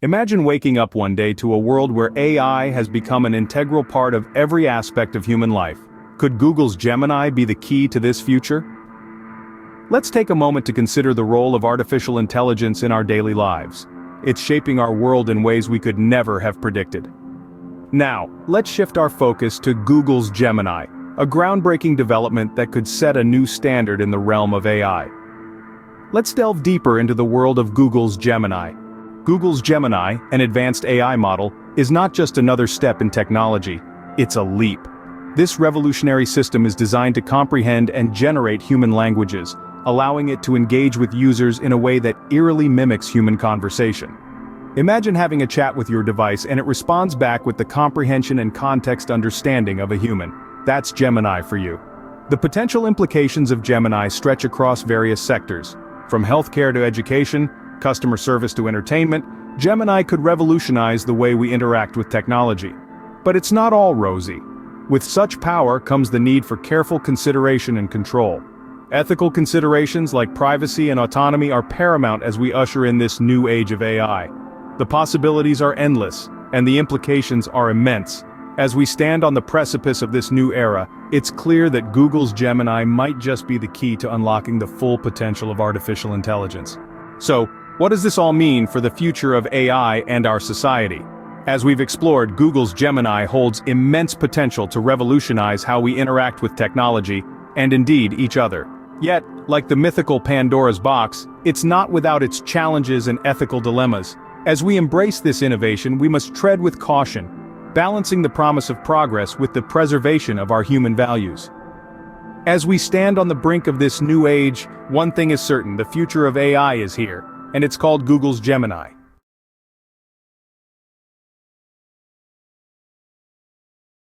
Imagine waking up one day to a world where AI has become an integral part of every aspect of human life. Could Google's Gemini be the key to this future? Let's take a moment to consider the role of artificial intelligence in our daily lives. It's shaping our world in ways we could never have predicted. Now, let's shift our focus to Google's Gemini, a groundbreaking development that could set a new standard in the realm of AI. Let's delve deeper into the world of Google's Gemini. Google's Gemini, an advanced AI model, is not just another step in technology, it's a leap. This revolutionary system is designed to comprehend and generate human languages, allowing it to engage with users in a way that eerily mimics human conversation. Imagine having a chat with your device and it responds back with the comprehension and context understanding of a human. That's Gemini for you. The potential implications of Gemini stretch across various sectors. From healthcare to education, customer service to entertainment, Gemini could revolutionize the way we interact with technology. But it's not all rosy. With such power comes the need for careful consideration and control. Ethical considerations like privacy and autonomy are paramount as we usher in this new age of AI. The possibilities are endless, and the implications are immense. As we stand on the precipice of this new era, it's clear that Google's Gemini might just be the key to unlocking the full potential of artificial intelligence. So, what does this all mean for the future of AI and our society? As we've explored, Google's Gemini holds immense potential to revolutionize how we interact with technology, and indeed each other. Yet, like the mythical Pandora's box, it's not without its challenges and ethical dilemmas. As we embrace this innovation, we must tread with caution, balancing the promise of progress with the preservation of our human values. As we stand on the brink of this new age, one thing is certain: the future of AI is here, and it's called Google's Gemini.